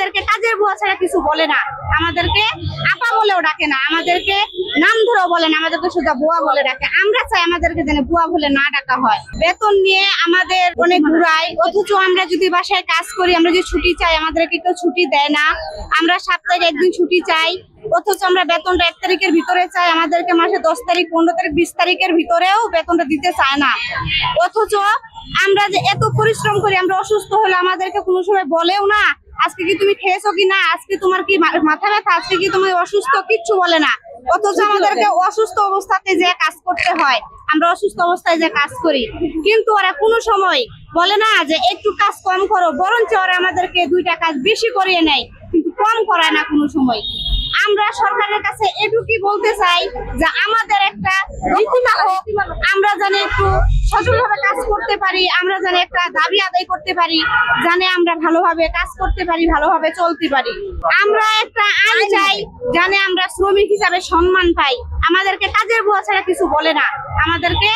আমাদেরকে কাজের বুয়া ছাড়া কিছু বলে না, আমাদেরকে আপা বলেও ডাকে না, আমাদেরকে নাম ধরেও বলে না, আমাদেরকে শুধু বুয়া বলে ডাকে। আমরা চাই আমাদেরকে যেন বুয়া বলে না ডাকা হয়। বেতন নিয়ে আমাদের অনেক ঘুরায়, অথচ আমরা যদি বাসায় কাজ করি, আমরা যদি ছুটি চাই, আমাদেরকে কেউ ছুটি দেয় না। আমরা সপ্তাহে একদিন ছুটি চাই, অথচ আমরা বেতনটা 1 তারিখের ভিতরে চাই, আমাদেরকে মাসে 10 তারিখ, 15 তারিখ, 20 তারিখের ভিতরেও বেতনটা দিতে চায় না। অথচ আমরা যে এত পরিশ্রম করি, আমরা অসুস্থ হলে আমাদেরকে কোনো সময় বলেও না আজকে কি তুমি খেয়েছো কিনা, আজকে তোমার কি মাথা ব্যথা, আজকে কি তুমি অসুস্থ, কিচ্ছু বলে না। অথচ আমাদেরকে অসুস্থ অবস্থাতে যে কাজ করতে হয়, আমরা অসুস্থ অবস্থায় যে কাজ করি, কিন্তু ওরা কোনো সময় বলে না যে একটু কাজ কম করো, বরঞ্চ ওরা আমাদেরকে 2টা কাজ বেশি করিয়ে নেয়, কিন্তু কম করায় না কোনো সময়। আমরা সরকারের কাছে এটুকুই বলতে চাই যে আমাদের একটা নীতিমালা হোক, আমরা জানি একটু সচলভাবে কাজ করতে পারি, আমরা জানি একটা দাবি আদায় করতে পারি, জানে আমরা ভালোভাবে কাজ করতে পারি, ভালোভাবে চলতে পারি। আমরা একটা আইন চাই, জানে আমরা শ্রমিক হিসাবে সম্মান পাই। আমাদেরকে কাজের বুয়া ছাড়া কিছু বলে না, আমাদেরকে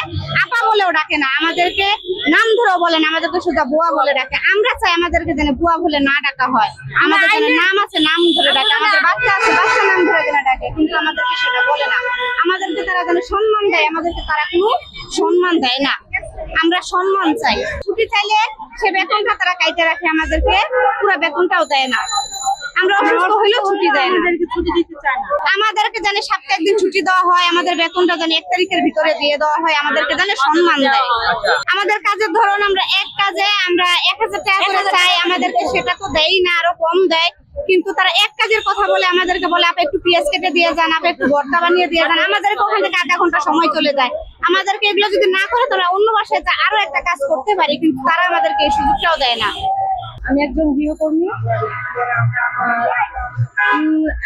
আপা বলেও ডাকে না, আমাদেরকে নাম ধরেও বলে না, আমাদেরকে শুধু বুয়া বলে ডাকে। আমরা চাই আমাদেরকে যেন বুয়া বলে না ডাকা হয়। আমাদের যেন নাম আছে, নাম ধরে ডাকে, আমাদের বাচ্চা আছে, বাচ্চা নাম ধরে যেন ডাকে, কিন্তু আমাদেরকে সেটা বলে না। আমাদেরকে তারা যেন সম্মান দেয়, আমাদেরকে তারা কোনো সম্মান দেয় না। আমরা সম্মান চাই। ছুটি চাইলে সে বেতনটা তারা কাইতে রাখে, আমাদেরকে পুরো বেতনটাও দেয় না। আমরা অসুস্থ হইলেও ছুটি দেয় না, ছুটি দিতে চায় না। আমাদেরকে জানে সপ্তাহে একদিন ছুটি দেওয়া হয়, আমাদের বেতনটা জানে 1 তারিখের ভিতরে দিয়ে দেওয়া হয়, আমাদেরকে জানে সম্মান দেয়। আমাদের কাজের ধরন, আমরা এক কাজে আমরা 1000 টাকা করে চাই, আমাদেরকে সেটা তো দেয় না, আরো কম দেয়। কিন্তু তারা এক কাজের কথা বলে, আমাদেরকে বলে আপনি একটু পেঁয়াজ কেটে দিয়ে যান, আপনি একটু ভর্তা বানিয়ে দিয়ে যান, আমাদেরকে ওখান থেকে আধা ঘন্টা সময় চলে যায়। আমাদেরকে এগুলো যদি না করে তোমরা অন্য বাসায় আরো একটা কাজ করতে পারি, কিন্তু তারা আমাদেরকে এই সুযোগটাও দেয় না। আমি একজন গৃহকর্মী,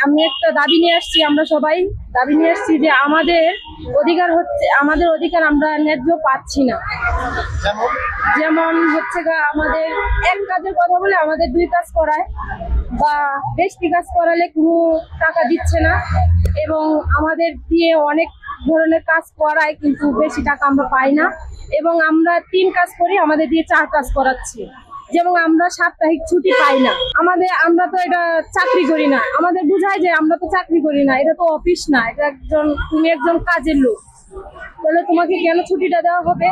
আমি একটা দাবি নিয়ে আসছি। আমরা সবাই দাবি নিয়ে আসছি যে আমাদের অধিকার হচ্ছে, আমাদের অধিকার আমরা ন্যায্য পাচ্ছি না। যেমন হচ্ছে আমাদের এক কাজের কথা বলে আমাদের 2 কাজ করায়, বা বেশি কাজ করালে কোনো টাকা দিচ্ছে না, এবং আমাদের দিয়ে অনেক ধরনের কাজ করায় কিন্তু বেশি টাকা আমরা পাই না, এবং আমরা 3 কাজ করি, আমাদের দিয়ে 4 কাজ করাচ্ছে, যেমন আমরা সাপ্তাহিক ছুটি পাই না। আমরা তো এটা চাকরি করি না, আমাদের বোঝায় যে আমরা তো চাকরি করি না, এটা তো অফিস না, এটা তুমি একজন কাজের লোক, তাহলে তোমাকে কেন ছুটিটা দেওয়া হবে?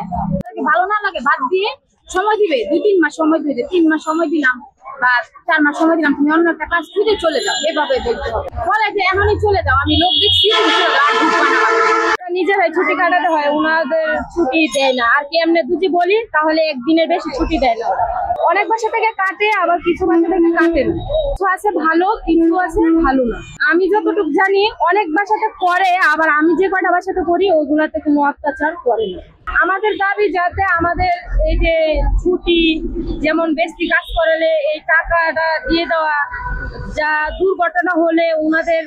ভালো না লাগে বাদ দিয়ে সময় দিবে, 2-3 মাস সময় দিবে, 3 মাস সময় দিলাম বা 4 মাস সময় দিলাম, তুমি অন্য একটা কাজ খুঁজে চলে যাও, এভাবে বলতে হবে। বলে যে এমনই চলে যাও, আমি লোক দেখছি নিজেরাই ছুটি কাটাতে হয়, ওনাদের ছুটি দেয় না। আর কি এমনি যদি বলি তাহলে 1 দিনের বেশি ছুটি দেয় না। অনেক বাসা থেকে কাটে, আবার কিছু বাসা থেকে কাটে না। কিছু আছে ভালো, কিছু আছে ভালো না। আমি যতটুকু জানি অনেক বাসাতে করে, আবার আমি যে কটা বাসাতে করি ওইগুলাতে কোনো অত্যাচার করে না। আমাদের দাবি যাতে আমাদের এই যে ছুটি, যেমন বেশি কাজ করালে এই টাকাটা দিয়ে দেওয়া, যা দুর্ঘটনা হলে ওনাদের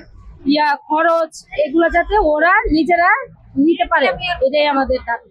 খরচ, এগুলো যাতে ওরা নিজেরা নিতে পারে, এটাই আমাদের দাবি।